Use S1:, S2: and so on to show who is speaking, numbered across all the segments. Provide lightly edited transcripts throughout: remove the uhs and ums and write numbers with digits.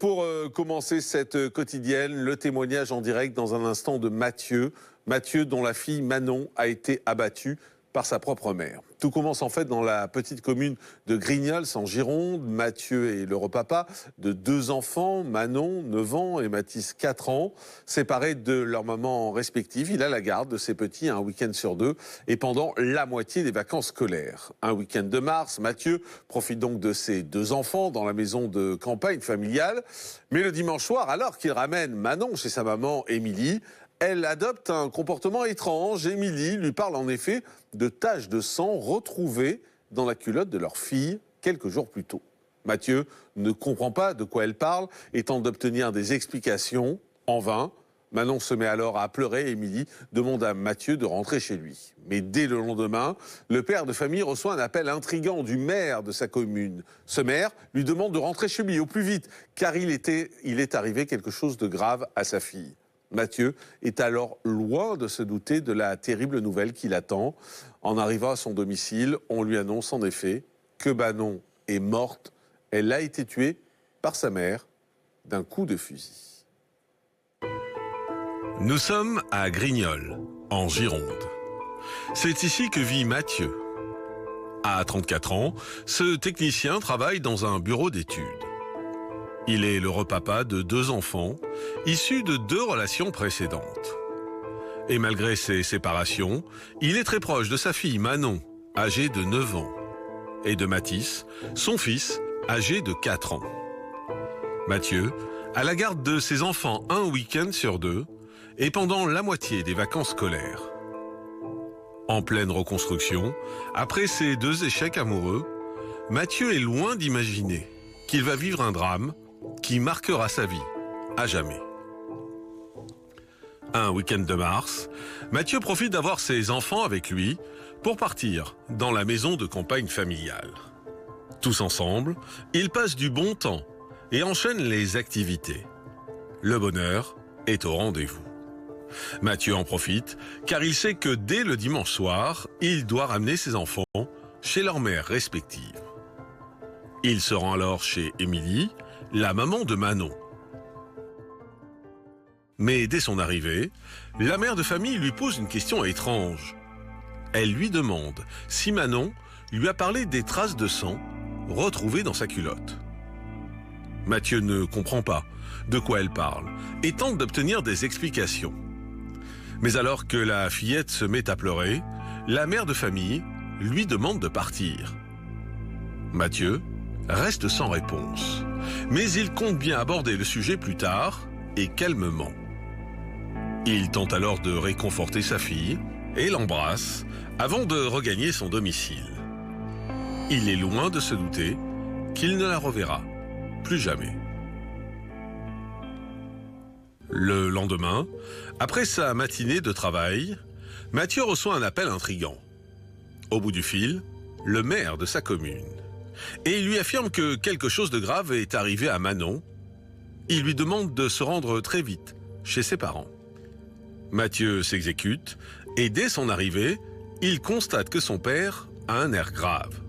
S1: Pour commencer cette quotidienne, le témoignage en direct dans un instant de Mathieu. Mathieu dont la fille Manon a été abattue par sa propre mère. Tout commence en fait dans la petite commune de Grignols en Gironde. Mathieu est l'heureux papa de 2 enfants, Manon, 9 ans, et Mathis, 4 ans. Séparés de leurs mamans respectives, il a la garde de ses petits un week-end sur 2 et pendant la moitié des vacances scolaires. Un week-end de mars, Mathieu profite donc de ses 2 enfants dans la maison de campagne familiale. Mais le dimanche soir, alors qu'il ramène Manon chez sa maman Émilie, elle adopte un comportement étrange. Émilie lui parle en effet de taches de sang retrouvées dans la culotte de leur fille quelques jours plus tôt. Mathieu ne comprend pas de quoi elle parle et tente d'obtenir des explications. En vain, Manon se met alors à pleurer. Émilie demande à Mathieu de rentrer chez lui. Mais dès le lendemain, le père de famille reçoit un appel intrigant du maire de sa commune. Ce maire lui demande de rentrer chez lui au plus vite car il est arrivé quelque chose de grave à sa fille. Mathieu est alors loin de se douter de la terrible nouvelle qui l'attend. En arrivant à son domicile, on lui annonce en effet que Manon est morte. Elle a été tuée par sa mère d'un coup de fusil.
S2: Nous sommes à Grignols, en Gironde. C'est ici que vit Mathieu. À 34 ans, ce technicien travaille dans un bureau d'études. Il est l'heureux papa de 2 enfants, issus de 2 relations précédentes. Et malgré ses séparations, il est très proche de sa fille Manon, âgée de 9 ans, et de Mathis, son fils, âgé de 4 ans. Mathieu a la garde de ses enfants un week-end sur 2 et pendant la moitié des vacances scolaires. En pleine reconstruction, après ses 2 échecs amoureux, Mathieu est loin d'imaginer qu'il va vivre un drame qui marquera sa vie à jamais. Un week-end de mars, Mathieu profite d'avoir ses enfants avec lui pour partir dans la maison de campagne familiale. Tous ensemble, ils passent du bon temps et enchaînent les activités. Le bonheur est au rendez-vous. Mathieu en profite car il sait que dès le dimanche soir, il doit ramener ses enfants chez leurs mères respectives. Il se rend alors chez Émilie, la maman de Manon. Mais dès son arrivée, la mère de famille lui pose une question étrange. Elle lui demande si Manon lui a parlé des traces de sang retrouvées dans sa culotte. Mathieu ne comprend pas de quoi elle parle et tente d'obtenir des explications. Mais alors que la fillette se met à pleurer, la mère de famille lui demande de partir. Mathieu reste sans réponse, mais il compte bien aborder le sujet plus tard et calmement. Il tente alors de réconforter sa fille et l'embrasse avant de regagner son domicile. Il est loin de se douter qu'il ne la reverra plus jamais. Le lendemain, après sa matinée de travail, Mathieu reçoit un appel intrigant. Au bout du fil, le maire de sa commune. Et il lui affirme que quelque chose de grave est arrivé à Manon. Il lui demande de se rendre très vite chez ses parents. Mathieu s'exécute et dès son arrivée, il constate que son père a un air grave.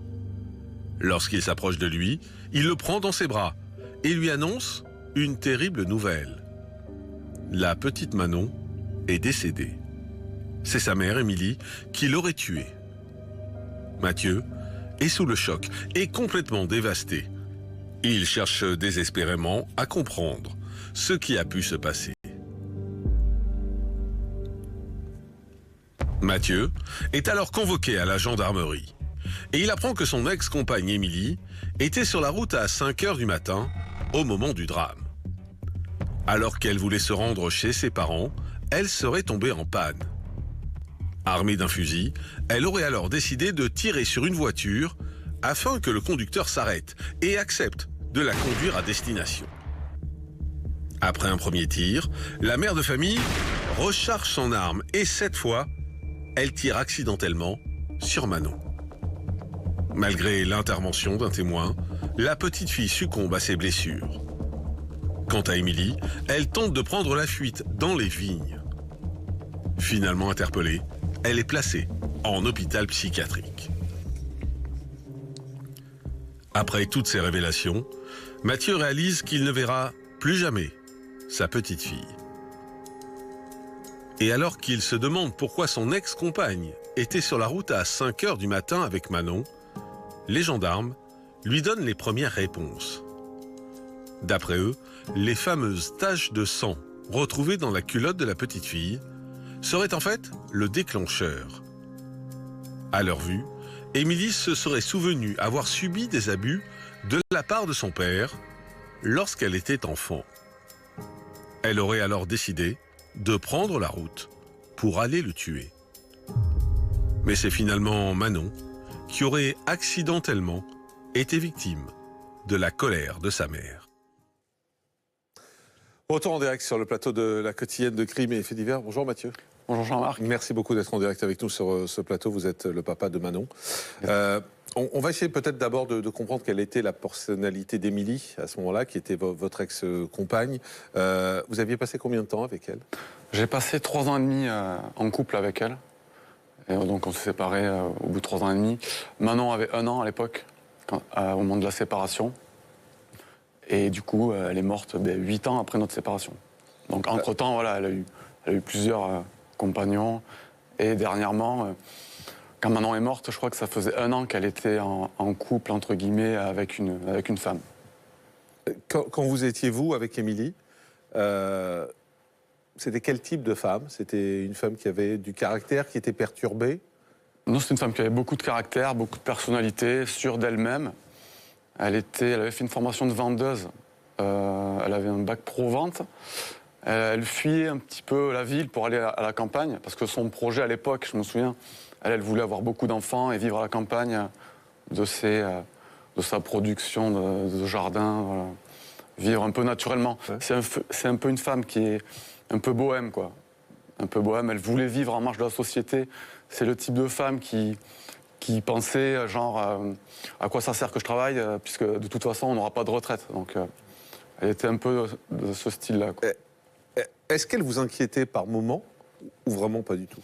S2: Lorsqu'il s'approche de lui, il le prend dans ses bras et lui annonce une terrible nouvelle. La petite Manon est décédée. C'est sa mère, Émilie, qui l'aurait tuée. Mathieu est sous le choc et complètement dévasté. Il cherche désespérément à comprendre ce qui a pu se passer. Mathieu est alors convoqué à la gendarmerie et il apprend que son ex-compagne Émilie était sur la route à 5 heures du matin au moment du drame. Alors qu'elle voulait se rendre chez ses parents, elle serait tombée en panne. Armée d'un fusil, elle aurait alors décidé de tirer sur une voiture afin que le conducteur s'arrête et accepte de la conduire à destination. Après un premier tir, la mère de famille recharge son arme et cette fois, elle tire accidentellement sur Manon. Malgré l'intervention d'un témoin, la petite fille succombe à ses blessures. Quant à Émilie, elle tente de prendre la fuite dans les vignes. Finalement interpellée, elle est placée en hôpital psychiatrique. Après toutes ces révélations, Mathieu réalise qu'il ne verra plus jamais sa petite fille. Et alors qu'il se demande pourquoi son ex-compagne était sur la route à 5 heures du matin avec Manon, les gendarmes lui donnent les premières réponses. D'après eux, les fameuses taches de sang retrouvées dans la culotte de la petite fille seraient en fait le déclencheur. À leur vue, Émilie se serait souvenue avoir subi des abus de la part de son père lorsqu'elle était enfant. Elle aurait alors décidé de prendre la route pour aller le tuer. Mais c'est finalement Manon qui aurait accidentellement été victime de la colère de sa mère.
S1: Retour en direct sur le plateau de la quotidienne de Crimes et Faits divers. Bonjour Mathieu.
S3: Bonjour Jean-Marc.
S1: Merci beaucoup d'être en direct avec nous sur ce plateau. Vous êtes le papa de Manon. On va essayer peut-être d'abord de comprendre quelle était la personnalité d'Émilie à ce moment-là, qui était votre ex-compagne. Vous aviez passé combien de temps avec elle?
S3: J'ai passé 3 ans et demi en couple avec elle. Et donc on s'est séparés au bout de 3 ans et demi. Manon avait 1 an à l'époque, au moment de la séparation. Et du coup, elle est morte 8 ans après notre séparation. Donc entre-temps, voilà, elle a eu plusieurs compagnons. Et dernièrement, quand Manon est morte, je crois que ça faisait 1 an qu'elle était en couple, entre guillemets, avec une femme.
S1: Quand vous étiez, vous, avec Émilie, c'était quel type de femme? C'était une femme qui avait du caractère, qui était perturbée?
S3: Non, c'est une femme qui avait beaucoup de caractère, beaucoup de personnalité, sûre d'elle-même. Elle avait fait une formation de vendeuse. Elle avait un bac pro-vente. Elle fuyait un petit peu la ville pour aller à la campagne, parce que son projet à l'époque, je me souviens, elle voulait avoir beaucoup d'enfants et vivre à la campagne de sa production de jardin, voilà. Vivre un peu naturellement. Ouais. C'est un peu une femme qui est un peu bohème, quoi. Un peu bohème, elle voulait vivre en marge de la société. C'est le type de femme qui pensait, genre, à quoi ça sert que je travaille, puisque de toute façon, on n'aura pas de retraite. Donc, elle était un peu de ce style-là, quoi.
S1: Est-ce qu'elle vous inquiétait par moment, ou vraiment pas du tout?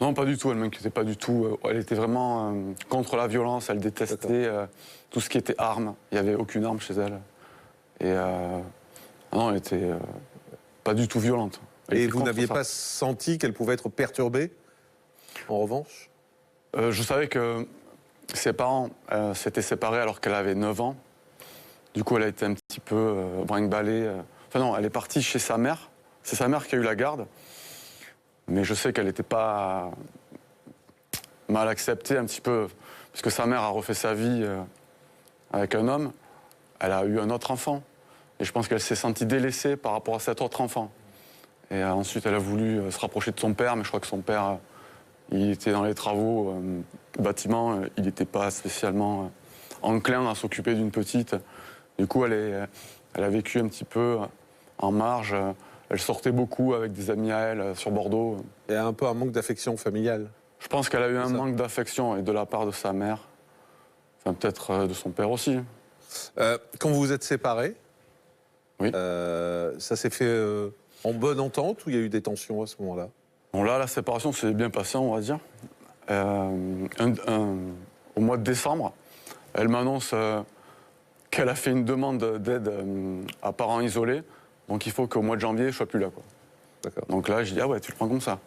S3: Non, pas du tout, elle ne m'inquiétait pas du tout. Elle était vraiment contre la violence, elle détestait tout ce qui était armes. Il n'y avait aucune arme chez elle. Et non, elle était pas du tout violente.
S1: Et vous n'aviez pas senti qu'elle pouvait être perturbée, en revanche?
S3: Je savais que ses parents s'étaient séparés alors qu'elle avait 9 ans. Du coup, elle a été un petit peu brinque-ballée. Enfin non, elle est partie chez sa mère. C'est sa mère qui a eu la garde. Mais je sais qu'elle n'était pas mal acceptée un petit peu, parce que sa mère a refait sa vie avec un homme. Elle a eu un autre enfant. Et je pense qu'elle s'est sentie délaissée par rapport à cet autre enfant. Et ensuite, elle a voulu se rapprocher de son père, mais je crois que son père, il était dans les travaux, bâtiment, il n'était pas spécialement enclin à s'occuper d'une petite. Du coup, elle a vécu un petit peu en marge. Elle sortait beaucoup avec des amis à elle sur Bordeaux.
S1: Et un peu un manque d'affection familiale.
S3: Je pense qu'elle a eu un manque d'affection et de la part de sa mère. Enfin, peut-être de son père aussi.
S1: Quand vous vous êtes séparés,
S3: oui.
S1: Ça s'est fait en bonne entente ou il y a eu des tensions à ce moment-là?
S3: Bon, là, la séparation s'est bien passée, on va dire. Au mois de décembre, elle m'annonce qu'elle a fait une demande d'aide à parents isolés. Donc il faut qu'au mois de janvier, je ne sois plus là, quoi.
S1: D'accord.
S3: Donc là, je dis, ah ouais, tu le prends comme ça.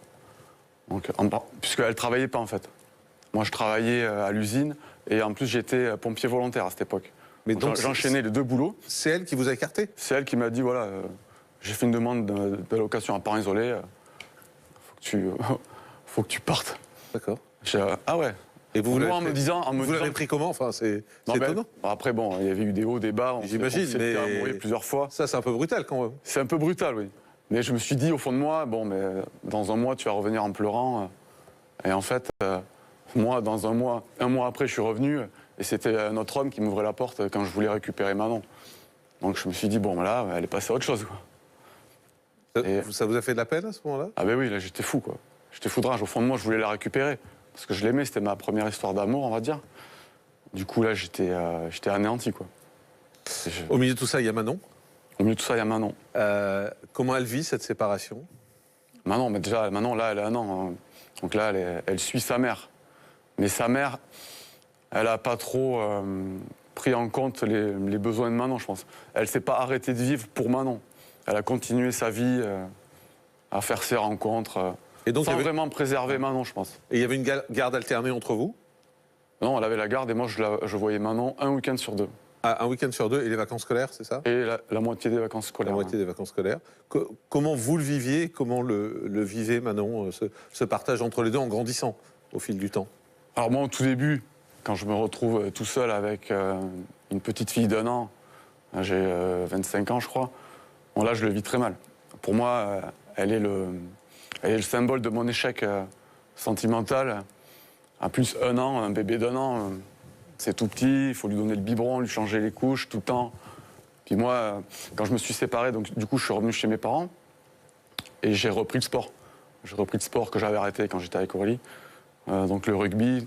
S3: Donc, puisqu'elle ne travaillait pas, en fait. Moi, je travaillais à l'usine et en plus, j'étais pompier volontaire à cette époque. Mais donc j'enchaînais les 2 boulots.
S1: C'est elle qui vous a écarté? C'est
S3: elle qui m'a dit, voilà, j'ai fait une demande d'allocation à parents isolés, faut que tu partes.
S1: D'accord.
S3: Ah ouais.
S1: Et vous
S3: l'avez
S1: pris comment? Enfin, c'est étonnant.
S3: Après, bon, il y avait eu des hauts, des bas.
S1: J'imagine, mais
S3: amoureux plusieurs fois.
S1: Ça, c'est un peu brutal quand même.
S3: C'est un peu brutal, oui. Mais je me suis dit au fond de moi, bon, mais dans un mois, tu vas revenir en pleurant. Et en fait, moi, dans un mois après, je suis revenu et c'était un autre homme qui m'ouvrait la porte quand je voulais récupérer Manon. Donc je me suis dit, bon, là, elle est passée à autre chose, quoi.
S1: Ça vous a fait de la peine à ce moment-là?
S3: Ah ben oui, là, j'étais fou, quoi. J'étais foudrage. Au fond de moi, je voulais la récupérer. Parce que je l'aimais, c'était ma première histoire d'amour, on va dire. Du coup, là, j'étais anéanti, quoi.
S1: Au milieu de tout ça, il y a Manon?
S3: Au milieu de tout ça, il y a Manon.
S1: Comment elle vit cette séparation?
S3: Manon, mais déjà, Manon, là, elle a 1 an. Hein. Donc là, elle suit sa mère. Mais sa mère, elle n'a pas trop pris en compte les besoins de Manon, je pense. Elle ne s'est pas arrêtée de vivre pour Manon. elle a continué sa vie à faire ses rencontres,
S1: Et donc,
S3: sans vraiment préserver Manon, je pense.
S1: Et il y avait une garde alternée entre vous?
S3: Non, elle avait la garde et moi, je voyais Manon un week-end sur 2.
S1: Un week-end sur 2 et les vacances scolaires, c'est ça?
S3: Et la moitié des vacances
S1: La
S3: scolaires.
S1: moitié des vacances scolaires. Comment vous le viviez? Comment le vivait Manon, ce partage entre les deux en grandissant au fil du temps?
S3: Alors moi, au tout début, quand je me retrouve tout seul avec une petite fille d'1 an, j'ai 25 ans, je crois, bon, là, je le vis très mal. Pour moi, elle est le symbole de mon échec sentimental. À plus 1 an, un bébé d'1 an, c'est tout petit, il faut lui donner le biberon, lui changer les couches tout le temps. Puis moi, quand je me suis séparé, donc du coup, je suis revenu chez mes parents et j'ai repris le sport. J'ai repris le sport que j'avais arrêté quand j'étais avec Aurélie. Donc le rugby,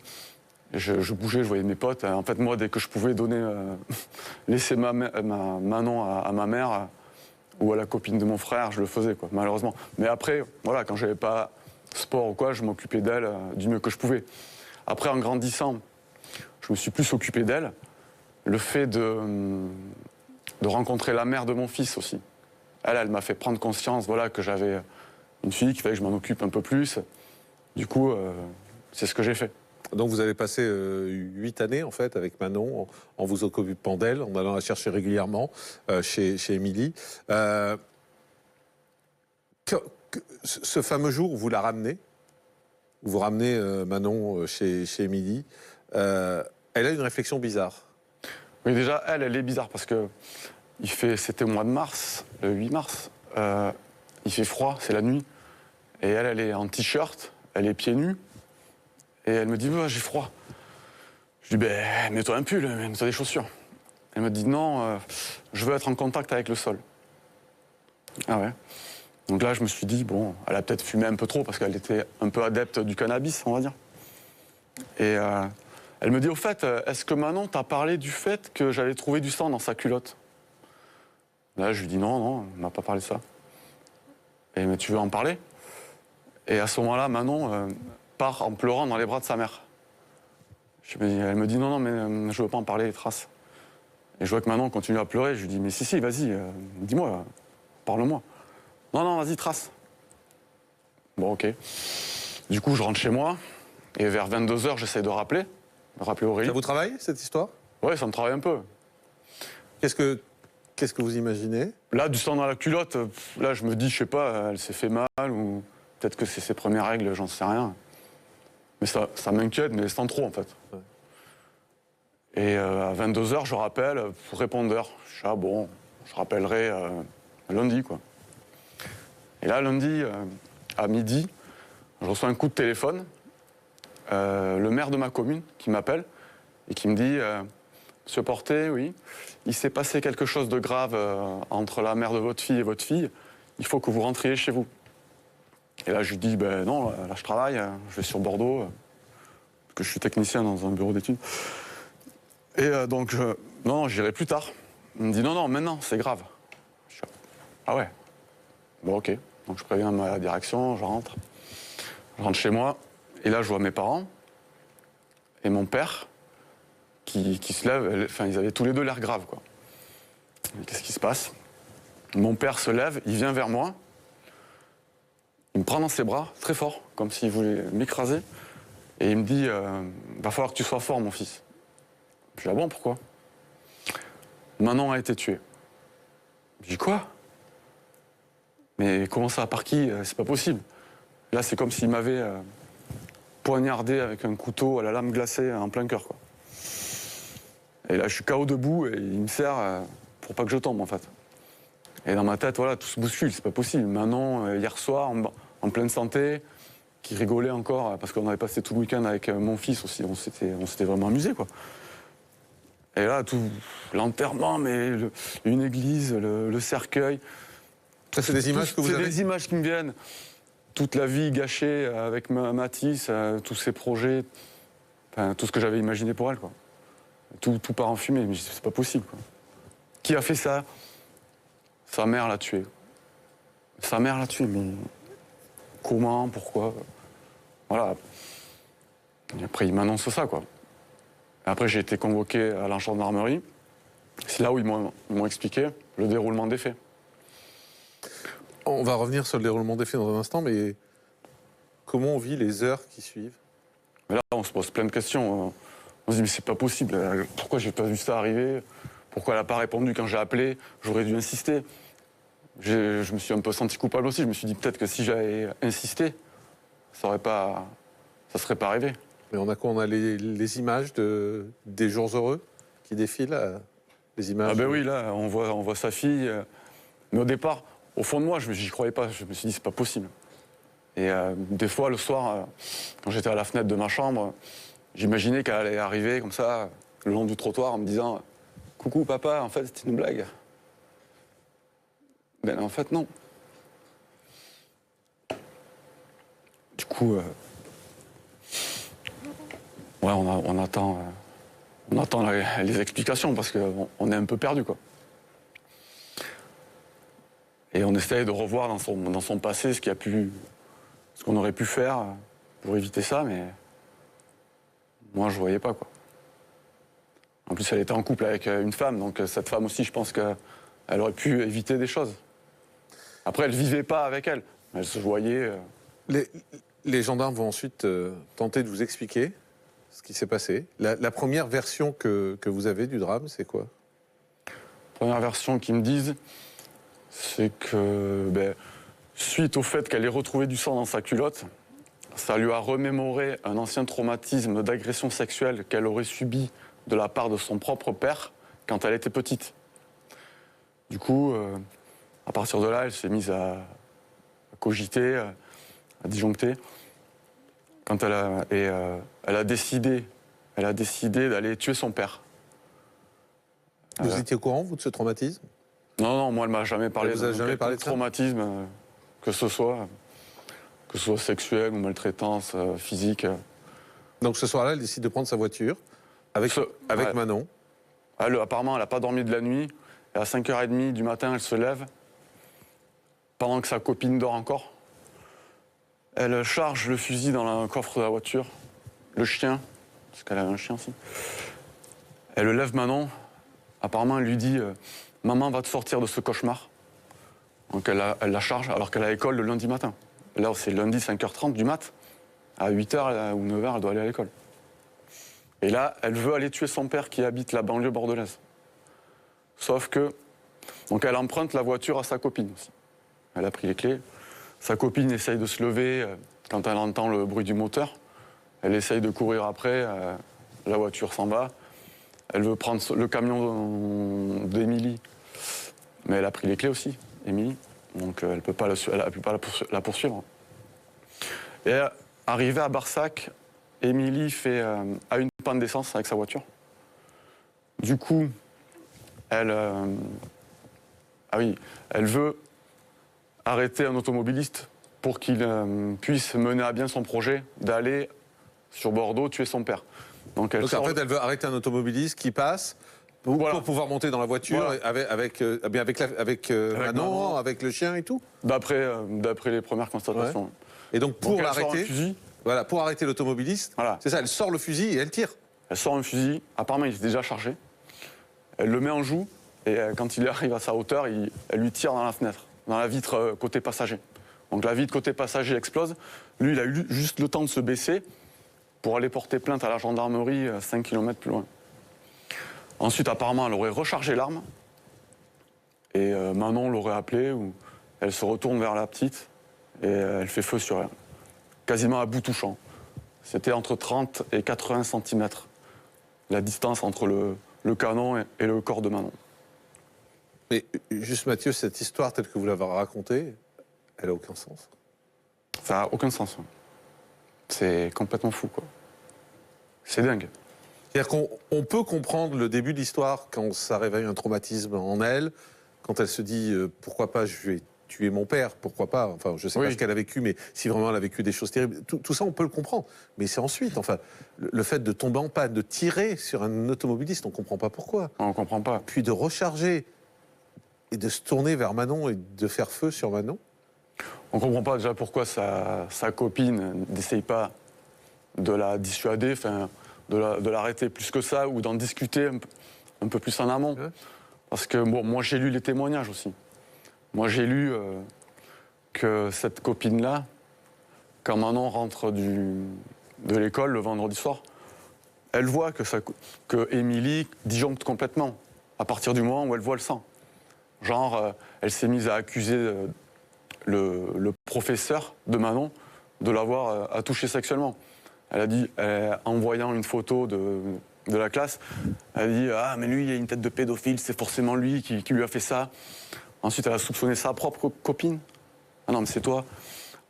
S3: je bougeais, je voyais mes potes. En fait, moi, dès que je pouvais laisser ma Manon à ma mère ou à la copine de mon frère, je le faisais, quoi, malheureusement. Mais après, voilà, quand j'avais pas sport ou quoi, je m'occupais d'elle du mieux que je pouvais. Après, en grandissant, je me suis plus occupé d'elle. Le fait de rencontrer la mère de mon fils aussi. Elle m'a fait prendre conscience, voilà, que j'avais une fille, qu'il fallait que je m'en occupe un peu plus. Du coup, c'est ce que j'ai fait.
S1: Donc vous avez passé 8 années en fait avec Manon en vous occupant d'elle, en allant la chercher régulièrement chez Émilie. Ce fameux jour où vous la ramenez, où vous ramenez Manon chez Émilie, elle a une réflexion bizarre.
S3: Oui, déjà, elle est bizarre parce que c'était au mois de mars, le 8 mars. Il fait froid, c'est la nuit. Et elle est en t-shirt, elle est pieds nus. Et elle me dit, oh, j'ai froid. Je lui dis, ben, mets-toi un pull, mets-toi des chaussures. Elle me dit, non, je veux être en contact avec le sol. Ah ouais. Donc là, je me suis dit, bon, elle a peut-être fumé un peu trop parce qu'elle était un peu adepte du cannabis, on va dire. Et elle me dit, au fait, est-ce que Manon t'a parlé du fait que j'avais trouvé du sang dans sa culotte? Là, je lui dis, non, elle m'a pas parlé de ça. Et mais tu veux en parler? Et à ce moment-là, Manon part en pleurant dans les bras de sa mère. Elle me dit, non, mais je veux pas en parler, trace. Et je vois que Manon continue à pleurer. Je lui dis, mais si, vas-y, dis-moi, parle-moi. Non, vas-y, trace. Bon, ok. Du coup, je rentre chez moi, et vers 22h, j'essaie de rappeler Aurélie.
S1: Ça vous travaille, cette histoire?
S3: Oui, ça me travaille un peu.
S1: Qu'est-ce que vous imaginez?
S3: Là, du sang dans la culotte, là, je me dis, je sais pas, elle s'est fait mal, ou peut-être que c'est ses premières règles, j'en sais rien. Mais ça m'inquiète, mais sans trop, en fait. Ouais. Et à 22h, je rappelle pour répondeur. Je dis, ah bon, je rappellerai lundi, quoi. Et là, lundi, à midi, je reçois un coup de téléphone. Le maire de ma commune qui m'appelle et qui me dit, Monsieur Portet, oui, il s'est passé quelque chose de grave entre la mère de votre fille et votre fille. Il faut que vous rentriez chez vous. Et là, je lui dis, ben non, là, je travaille, je vais sur Bordeaux, parce que je suis technicien dans un bureau d'études. Et donc, non, j'irai plus tard. Il me dit, non, maintenant, c'est grave. Je dis, ah ouais. Bon, ok. Donc, je préviens ma direction, je rentre. Je rentre chez moi, et là, je vois mes parents et mon père qui se lèvent. Enfin, ils avaient tous les deux l'air grave, quoi. Qu'est-ce qui se passe? Mon père se lève, il vient vers moi. Il me prend dans ses bras, très fort, comme s'il voulait m'écraser. Et il me dit, va falloir que tu sois fort, mon fils. Je dis, ah bon, pourquoi? Manon a été tuée. Je dis, quoi? Mais comment ça, par qui? C'est pas possible. Là, c'est comme s'il m'avait poignardé avec un couteau à la lame glacée en plein cœur, quoi. Et là, je suis KO debout et il me serre pour pas que je tombe, en fait. Et dans ma tête, voilà, tout se bouscule, c'est pas possible. Manon, hier soir, en pleine santé, qui rigolait encore, parce qu'on avait passé tout le week-end avec mon fils aussi, on s'était vraiment amusé, quoi. Et là, tout l'enterrement, mais une église, le cercueil.
S1: Ça, c'est des images que vous avez?
S3: C'est des images qui me viennent. Toute la vie gâchée avec Mathis, tous ses projets, enfin, tout ce que j'avais imaginé pour elle, quoi. Tout part en fumée, mais c'est pas possible, quoi. Qui a fait ça? Sa mère l'a tué. Sa mère l'a tué, mais comment, pourquoi? Voilà. Et après, il m'annonce ça, quoi. Et après, j'ai été convoqué à la gendarmerie. C'est là où ils m'ont expliqué le déroulement des faits.
S1: On va revenir sur le déroulement des faits dans un instant, mais comment on vit les heures qui suivent?
S3: Mais là, on se pose plein de questions. On se dit, mais c'est pas possible. Pourquoi j'ai pas vu ça arriver? Pourquoi elle n'a pas répondu quand j'ai appelé? J'aurais dû insister. Je me suis un peu senti coupable aussi. Je me suis dit, peut-être que si j'avais insisté, ça serait pas arrivé.
S1: Mais on a quoi? On a les images des jours heureux qui défilent, les images.
S3: Ah ben oui, là, on voit sa fille. Mais au départ, au fond de moi, j'y croyais pas. Je me suis dit, c'est pas possible. Et des fois, le soir, quand j'étais à la fenêtre de ma chambre, j'imaginais qu'elle allait arriver comme ça, le long du trottoir, en me disant « Coucou papa, en fait, c'était une blague. » Ben en fait, non. Du coup, ouais, on attend les explications parce qu'on est un peu perdu, quoi. Et on essaye de revoir dans son passé ce qu'on aurait pu faire pour éviter ça, mais moi, je voyais pas, quoi. En plus, elle était en couple avec une femme, donc cette femme aussi, je pense qu'elle aurait pu éviter des choses. Après, elle vivait pas avec elle, mais elle se voyait.
S1: Les gendarmes vont ensuite tenter de vous expliquer ce qui s'est passé. La première version que vous avez du drame, c'est quoi?
S3: La première version qu'ils me disent, c'est que, suite au fait qu'elle ait retrouvé du sang dans sa culotte, ça lui a remémoré un ancien traumatisme d'agression sexuelle qu'elle aurait subi de la part de son propre père quand elle était petite. Du coup, à partir de là, elle s'est mise à cogiter, à disjoncter. Quand elle a décidé d'aller tuer son père.
S1: Vous étiez au courant, vous, de ce traumatisme?
S3: Non, moi, elle m'a jamais parlé
S1: Elle vous a jamais parlé de ça?
S3: traumatisme, que ce soit sexuel ou maltraitance physique.
S1: Donc ce soir-là, elle décide de prendre sa voiture avec
S3: ouais.
S1: Manon.
S3: Apparemment, elle n'a pas dormi de la nuit. Et à 5h30 du matin, elle se lève, pendant que sa copine dort encore. Elle charge le fusil dans le coffre de la voiture, le chien, parce qu'elle avait un chien aussi. Elle lève Manon. Apparemment, elle lui dit « Maman va te sortir de ce cauchemar ». Donc elle la charge alors qu'elle a l'école le lundi matin. Là, c'est lundi 5h30 du mat. À 8h ou 9h, elle doit aller à l'école. Et là, elle veut aller tuer son père qui habite la banlieue bordelaise. Sauf que... Donc elle emprunte la voiture à sa copine aussi. Elle a pris les clés. Sa copine essaye de se lever quand elle entend le bruit du moteur. Elle essaye de courir après. La voiture s'en va. Elle veut prendre le camion d'Émilie. Mais elle a pris les clés aussi, Émilie. Donc elle ne peut pas la poursuivre. Et arrivée à Barsac, Émilie a une panne d'essence avec sa voiture. Du coup, elle veut arrêter un automobiliste pour qu'il puisse mener à bien son projet d'aller sur Bordeaux tuer son père. Donc
S1: en fait, elle veut arrêter un automobiliste qui passe pour pouvoir monter dans la voiture avec Manon, avec le chien et tout.
S3: D'après les premières constatations. Ouais.
S1: Et donc pour l'arrêter, pour arrêter l'automobiliste, c'est ça, elle sort le fusil et elle tire.
S3: Elle sort un fusil, apparemment il est déjà chargé. Elle le met en joue et quand il arrive à sa hauteur, elle lui tire dans la fenêtre, dans la vitre côté passager. Donc la vitre côté passager explose. Lui, il a eu juste le temps de se baisser pour aller porter plainte à la gendarmerie 5 km plus loin. Ensuite, apparemment, elle aurait rechargé l'arme et Manon l'aurait appelée, ou elle se retourne vers la petite et elle fait feu sur elle, quasiment à bout touchant. C'était entre 30 et 80 cm, la distance entre le canon et le corps de Manon.
S1: Mais juste Mathieu, cette histoire telle que vous l'avez racontée, elle n'a aucun sens.
S3: Ça n'a aucun sens. C'est complètement fou, quoi. C'est dingue.
S1: C'est-à-dire qu'on peut comprendre le début de l'histoire quand ça réveille un traumatisme en elle, quand elle se dit pourquoi pas je vais tuer mon père, pourquoi pas, enfin je sais pas ce qu'elle a vécu, mais si vraiment elle a vécu des choses terribles, tout ça on peut le comprendre. Mais c'est ensuite, enfin, le fait de tomber en panne, de tirer sur un automobiliste, on comprend pas pourquoi.
S3: On comprend pas.
S1: Puis de recharger et de se tourner vers Manon et de faire feu sur Manon.
S3: On comprend pas déjà pourquoi sa copine n'essaye pas de la dissuader, enfin, de l'arrêter plus que ça, ou d'en discuter un peu plus en amont. Parce que bon, moi j'ai lu les témoignages aussi. Moi j'ai lu que cette copine-là, quand Manon rentre de l'école le vendredi soir, elle voit que Émilie disjoncte complètement, à partir du moment où elle voit le sang. Genre, elle s'est mise à accuser le professeur de Manon de l'avoir touché sexuellement. Elle a dit, en voyant une photo de la classe, elle a dit « Ah, mais lui, il a une tête de pédophile, c'est forcément lui qui lui a fait ça. » Ensuite, elle a soupçonné sa propre copine. « Ah non, mais c'est toi. »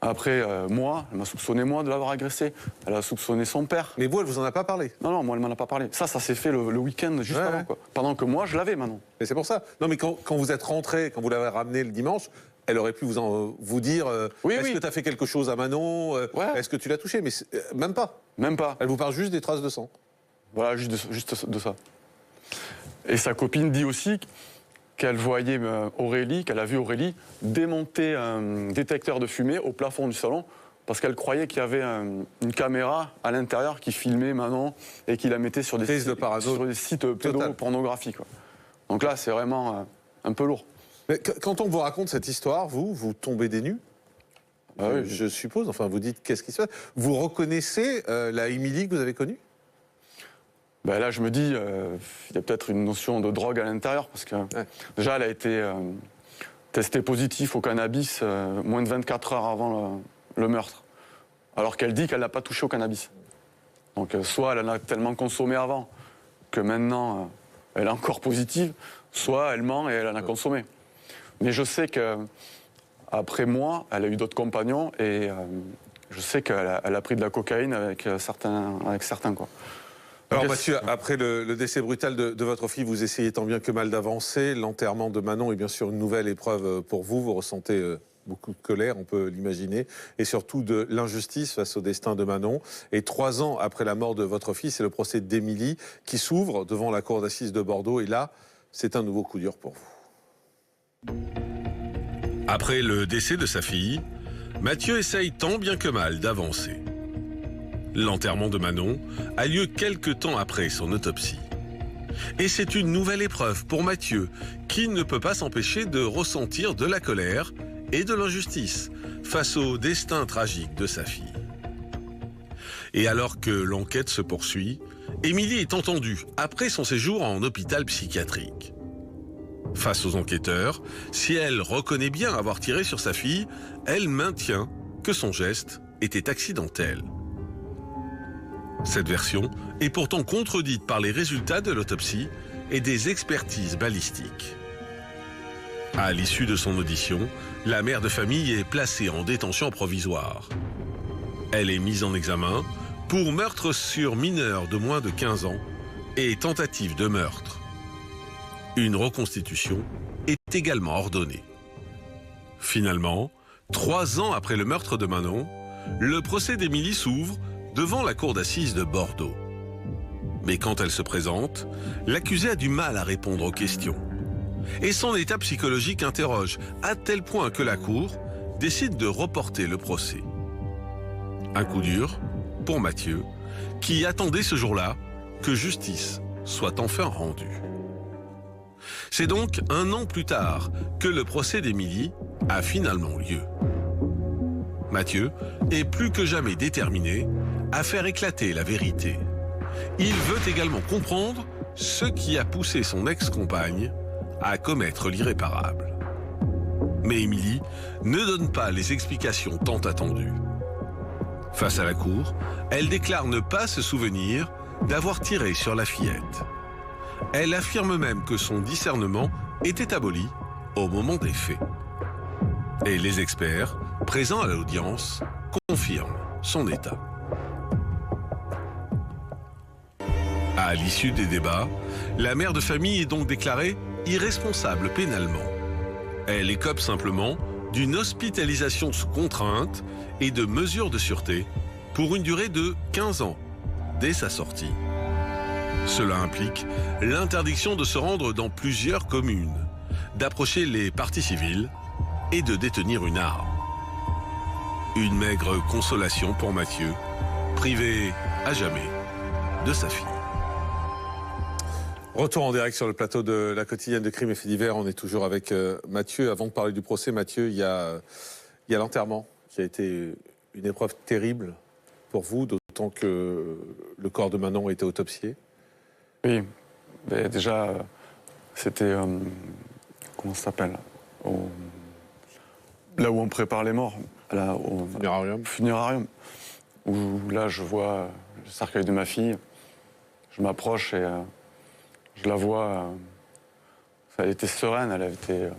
S3: Après, moi, elle m'a soupçonné moi de l'avoir agressé. Elle a soupçonné son père.
S1: Mais vous, elle vous en a pas parlé?
S3: Non, moi, elle m'en a pas parlé. Ça s'est fait le week-end juste avant, quoi. Pendant que moi, je l'avais, Manon.
S1: Et c'est pour ça. Non, mais quand vous êtes rentré, quand vous l'avez ramené le dimanche, elle aurait pu vous dire est-ce que tu as fait quelque chose à Manon Est-ce que tu l'as touché? Mais même pas.
S3: Même pas.
S1: Elle vous parle juste des traces de sang.
S3: Voilà, juste de ça. Et sa copine dit aussi qu'elle voyait qu'elle a vu Aurélie démonter un détecteur de fumée au plafond du salon parce qu'elle croyait qu'il y avait une caméra à l'intérieur qui filmait Manon et qui la mettait sur des sites pédopornographiques. Donc là, c'est vraiment un peu lourd.
S1: Mais quand on vous raconte cette histoire, vous tombez des nues?
S3: Oui.
S1: Je suppose. Enfin, vous dites qu'est-ce qui se passe? Vous reconnaissez la Émilie que vous avez connue?
S3: Ben là, je me dis, il y a peut-être une notion de drogue à l'intérieur, parce que déjà, elle a été testée positive au cannabis moins de 24 heures avant le meurtre, alors qu'elle dit qu'elle n'a pas touché au cannabis. Donc soit elle en a tellement consommé avant que maintenant elle est encore positive, soit elle ment et elle en a consommé. Mais je sais qu'après moi, elle a eu d'autres compagnons et je sais qu'elle a pris de la cocaïne avec certains quoi.
S1: Alors Mathieu, après le décès brutal de votre fille, vous essayez tant bien que mal d'avancer. L'enterrement de Manon est bien sûr une nouvelle épreuve pour vous. Vous ressentez beaucoup de colère, on peut l'imaginer, et surtout de l'injustice face au destin de Manon. Et 3 ans après la mort de votre fille, c'est le procès d'Émilie qui s'ouvre devant la cour d'assises de Bordeaux. Et là, c'est un nouveau coup dur pour vous.
S2: Après le décès de sa fille, Mathieu essaye tant bien que mal d'avancer. L'enterrement de Manon a lieu quelques temps après son autopsie. Et c'est une nouvelle épreuve pour Mathieu, qui ne peut pas s'empêcher de ressentir de la colère et de l'injustice face au destin tragique de sa fille. Et alors que l'enquête se poursuit, Émilie est entendue après son séjour en hôpital psychiatrique. Face aux enquêteurs, si elle reconnaît bien avoir tiré sur sa fille, elle maintient que son geste était accidentel. Cette version est pourtant contredite par les résultats de l'autopsie et des expertises balistiques. À l'issue de son audition, la mère de famille est placée en détention provisoire. Elle est mise en examen pour meurtre sur mineur de moins de 15 ans et tentative de meurtre. Une reconstitution est également ordonnée. Finalement, 3 ans après le meurtre de Manon, le procès d'Émilie s'ouvre devant la cour d'assises de Bordeaux. Mais quand elle se présente, l'accusée a du mal à répondre aux questions. Et son état psychologique interroge, à tel point que la cour décide de reporter le procès. Un coup dur pour Mathieu, qui attendait ce jour-là que justice soit enfin rendue. C'est donc 1 an plus tard que le procès d'Émilie a finalement lieu. Mathieu est plus que jamais déterminé à faire éclater la vérité. Il veut également comprendre ce qui a poussé son ex-compagne à commettre l'irréparable. Mais Émilie ne donne pas les explications tant attendues. Face à la cour, elle déclare ne pas se souvenir d'avoir tiré sur la fillette. Elle affirme même que son discernement était aboli au moment des faits. Et les experts, présents à l'audience, confirment son état. À l'issue des débats, la mère de famille est donc déclarée irresponsable pénalement. Elle écope simplement d'une hospitalisation sous contrainte et de mesures de sûreté pour une durée de 15 ans dès sa sortie. Cela implique l'interdiction de se rendre dans plusieurs communes, d'approcher les parties civiles et de détenir une arme. Une maigre consolation pour Mathieu, privé à jamais de sa fille.
S1: Retour en direct sur le plateau de la quotidienne de Crimes et Faits divers. On est toujours avec Mathieu. Avant de parler du procès, Mathieu, il y a Il y a l'enterrement qui a été une épreuve terrible pour vous, d'autant que le corps de Manon a été autopsié.
S3: Oui, mais déjà, c'était... comment ça s'appelle là où on prépare les morts, là, au funérarium. Où là, je vois le cercueil de ma fille. Je m'approche et je la vois. Elle était sereine, elle avait été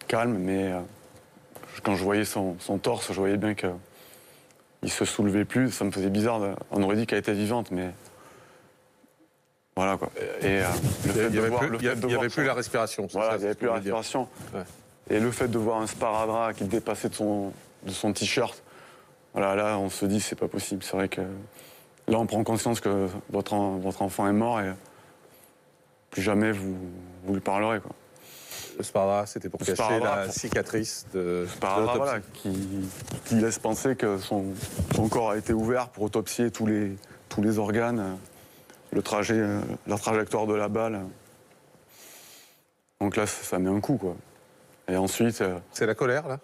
S3: calme, mais quand je voyais son torse, je voyais bien qu'il ne se soulevait plus. Ça me faisait bizarre. On aurait dit qu'elle était vivante, mais voilà quoi. Et
S1: il n'y avait plus la respiration.
S3: Voilà, il n'y avait plus la respiration. Ouais. Et le fait de voir un sparadrap qui dépassait de son t-shirt, voilà, là on se dit c'est pas possible. C'est vrai que là on prend conscience que votre enfant est mort et plus jamais vous lui parlerez quoi.
S1: Le sparadrap, c'était pour cacher la cicatrice de l'autopsie.
S3: Voilà, qui laisse penser que son corps a été ouvert pour autopsier tous les organes, la trajectoire de la balle. Donc là, ça met un coup, quoi. Et ensuite...
S1: c'est la colère, là?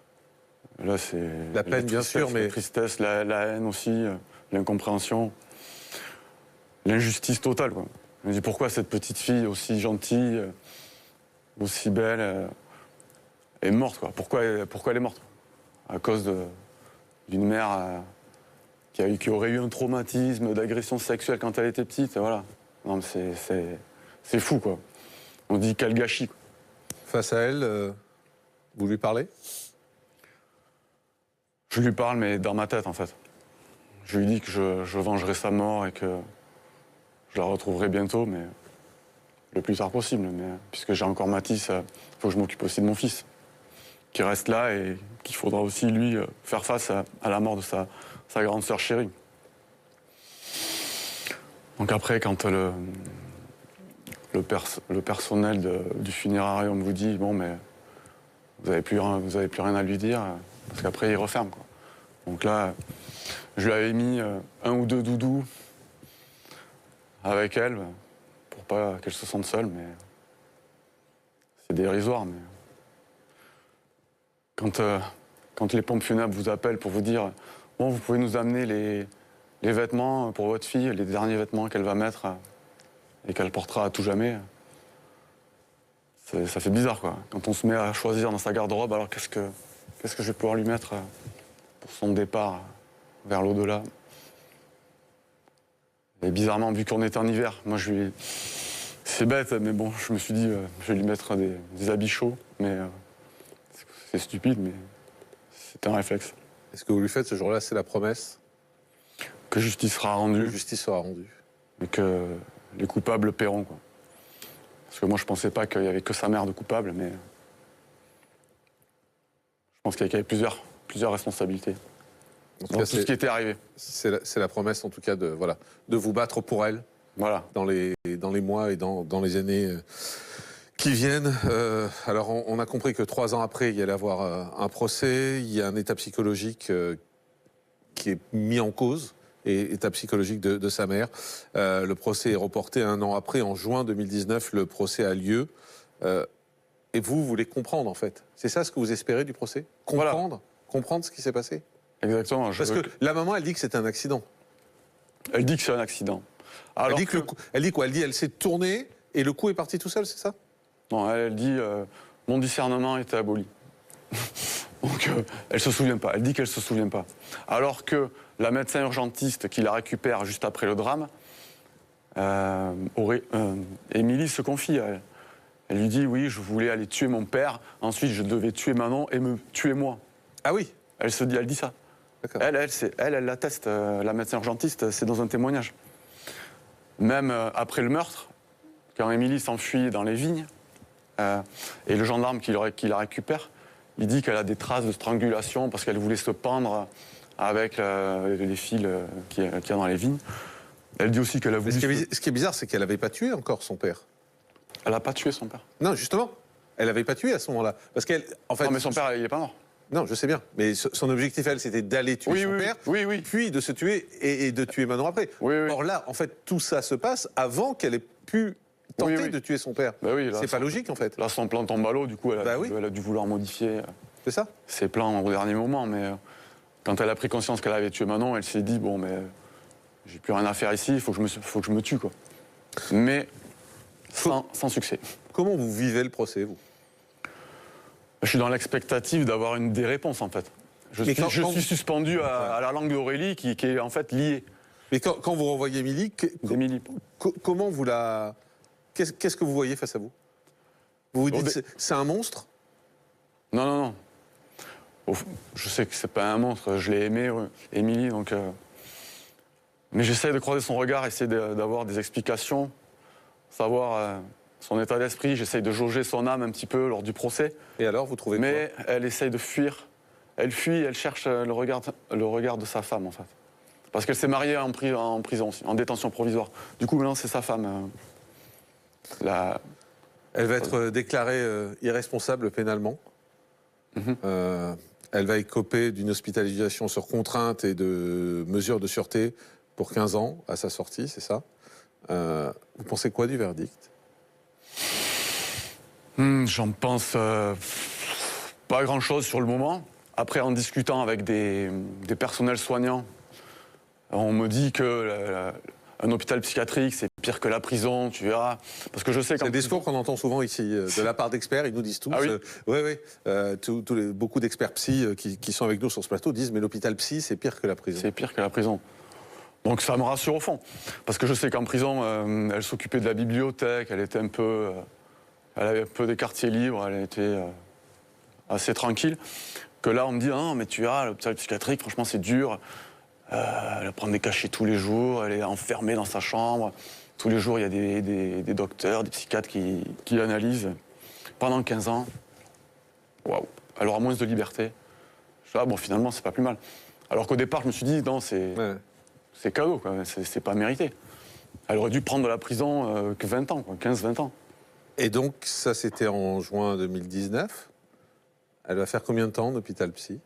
S3: Là, c'est...
S1: La peine, bien sûr, mais...
S3: La tristesse, la haine aussi, l'incompréhension, l'injustice totale, quoi. Je me dis, pourquoi cette petite fille aussi gentille, aussi belle, est morte, quoi. Pourquoi elle est morte? À cause d'une mère qui aurait eu un traumatisme d'agression sexuelle quand elle était petite, et voilà. Non, mais c'est fou, quoi. On dit quel gâchis, quoi.
S1: Face à elle, vous lui parlez?
S3: Je lui parle, mais dans ma tête, en fait. Je lui dis que je vengerai sa mort et que je la retrouverai bientôt, mais le plus tard possible. Mais puisque j'ai encore Mathis, il faut que je m'occupe aussi de mon fils, qui reste là et qu'il faudra aussi, lui, faire face à la mort de sa grande sœur chérie. Donc après, quand le personnel du funérarium vous dit « bon, mais vous n'avez plus rien à lui dire », parce qu'après, il referme, quoi. Donc là, je lui avais mis 1 ou 2 doudous avec elle, pour pas qu'elle se sente seule, mais c'est dérisoire. Mais quand les pompes funèbres vous appellent pour vous dire « bon, vous pouvez nous amener les vêtements pour votre fille, les derniers vêtements qu'elle va mettre et qu'elle portera à tout jamais », ça fait bizarre, quoi. Quand on se met à choisir dans sa garde-robe, alors qu'est-ce que je vais pouvoir lui mettre pour son départ vers l'au-delà. Et bizarrement, vu qu'on est en hiver, moi c'est bête, mais bon, je me suis dit, je vais lui mettre des habits chauds, mais c'est stupide, mais c'est un réflexe.
S1: Et ce que vous lui faites ce jour-là, c'est la promesse
S3: que justice sera rendue.
S1: Que justice sera rendue.
S3: Et que les coupables paieront, quoi. Parce que moi, je pensais pas qu'il y avait que sa mère de coupable, mais je pense qu'il y avait plusieurs responsabilités dans tout ce qui était arrivé.
S1: C'est la promesse, en tout cas, de vous battre pour elle,
S3: voilà,
S1: dans les mois et dans les années qui viennent. Alors, on a compris que 3 ans après, il y allait avoir un procès. Il y a un état psychologique qui est mis en cause, et état psychologique de sa mère. Le procès est reporté 1 an après. En juin 2019, le procès a lieu. Et vous voulez comprendre, en fait. C'est ça ce que vous espérez du procès? Comprendre ce qui s'est passé?
S3: Exactement.
S1: Parce que la maman, elle dit que c'est un accident.
S3: Elle dit que c'est un accident.
S1: Alors elle dit quoi? Elle dit elle s'est tournée et le coup est parti tout seul, c'est ça?
S3: Non, elle dit mon discernement était aboli. Donc elle se souvient pas. Elle dit qu'elle se souvient pas. Alors que la médecin urgentiste qui la récupère juste après le drame, Émilie se confie à elle. Elle lui dit oui, je voulais aller tuer mon père. Ensuite, je devais tuer Manon et me tuer moi.
S1: Ah oui.
S3: Elle dit ça. Elle l'atteste, la médecin urgentiste, c'est dans un témoignage. Même après le meurtre, quand Émilie s'enfuit dans les vignes, et le gendarme qui la récupère, il dit qu'elle a des traces de strangulation parce qu'elle voulait se pendre avec les fils qu'il y a dans les vignes. Elle dit aussi qu'elle a voulu...
S1: Ce qui est bizarre, c'est qu'elle n'avait pas tué encore son père.
S3: Elle n'a pas tué son père.
S1: Non, justement. Elle n'avait pas tué à ce moment-là. Parce qu'elle, en fait...
S3: Non, mais son père, il n'est pas mort.
S1: Non, je sais bien. Mais son objectif, elle, c'était d'aller tuer son père, puis de se tuer et de tuer Manon après. Or là, en fait, tout ça se passe avant qu'elle ait pu tenter de tuer son père.
S3: Bah oui,
S1: c'est pas logique, en fait.
S3: Là, son plan tombe à l'eau, du coup, elle a dû vouloir modifier.
S1: C'est ça?
S3: ses plans au dernier moment, mais quand elle a pris conscience qu'elle avait tué Manon, elle s'est dit, bon, mais j'ai plus rien à faire ici, il faut que je me tue, quoi. Mais sans succès.
S1: Comment vous vivez le procès, vous?
S3: Je suis dans l'expectative d'avoir des réponses, en fait. Je suis suspendu à la langue d'Aurélie qui est en fait liée.
S1: Mais quand vous renvoyez Émilie, comment vous la... Qu'est-ce que vous voyez face à vous? Vous vous dites, c'est un monstre?
S3: Non, non, non. Je sais que c'est pas un monstre, je l'ai aimé, Émilie, donc... Mais j'essaie de croiser son regard, essayer d'avoir des explications, savoir son état d'esprit, j'essaie de jauger son âme un petit peu lors du procès.
S1: Et alors, vous trouvez quoi?
S3: Mais elle essaye de fuir. Elle fuit, elle cherche le regard de sa femme, en fait. Parce qu'elle s'est mariée en prison aussi, en détention provisoire. Du coup, maintenant, c'est sa femme.
S1: Elle va être déclarée irresponsable pénalement. Elle va écoper d'une hospitalisation sur contrainte et de mesures de sûreté pour 15 ans à sa sortie, c'est ça? Vous pensez quoi du verdict?
S3: J'en pense pas grand-chose sur le moment. Après, en discutant avec des personnels soignants, on me dit que un hôpital psychiatrique, c'est pire que la prison, tu verras. Parce que je sais
S1: c'est des discours qu'on entend souvent ici, de la part d'experts, ils nous disent tous.
S3: Ah oui
S1: oui. Beaucoup d'experts psy qui sont avec nous sur ce plateau disent mais l'hôpital psy, c'est pire que la prison.
S3: C'est pire que la prison. Donc ça me rassure au fond. Parce que je sais qu'en prison, elle s'occupait de la bibliothèque, elle était elle avait un peu des quartiers libres, elle était assez tranquille. Que là, on me dit, ah non, mais tu verras, l'hôpital psychiatrique, franchement, c'est dur. Elle prend des cachets tous les jours, elle est enfermée dans sa chambre. Tous les jours, il y a des docteurs, des psychiatres qui l'analysent. Pendant 15 ans, waouh, elle aura moins de liberté. Je dis, ah bon, finalement, c'est pas plus mal. Alors qu'au départ, je me suis dit, non, c'est cadeau, quoi. C'est pas mérité. Elle aurait dû prendre de la prison que 20 ans, 15-20 ans.
S1: Et donc, ça, c'était en juin 2019. Elle va faire combien de temps d'hôpital psy?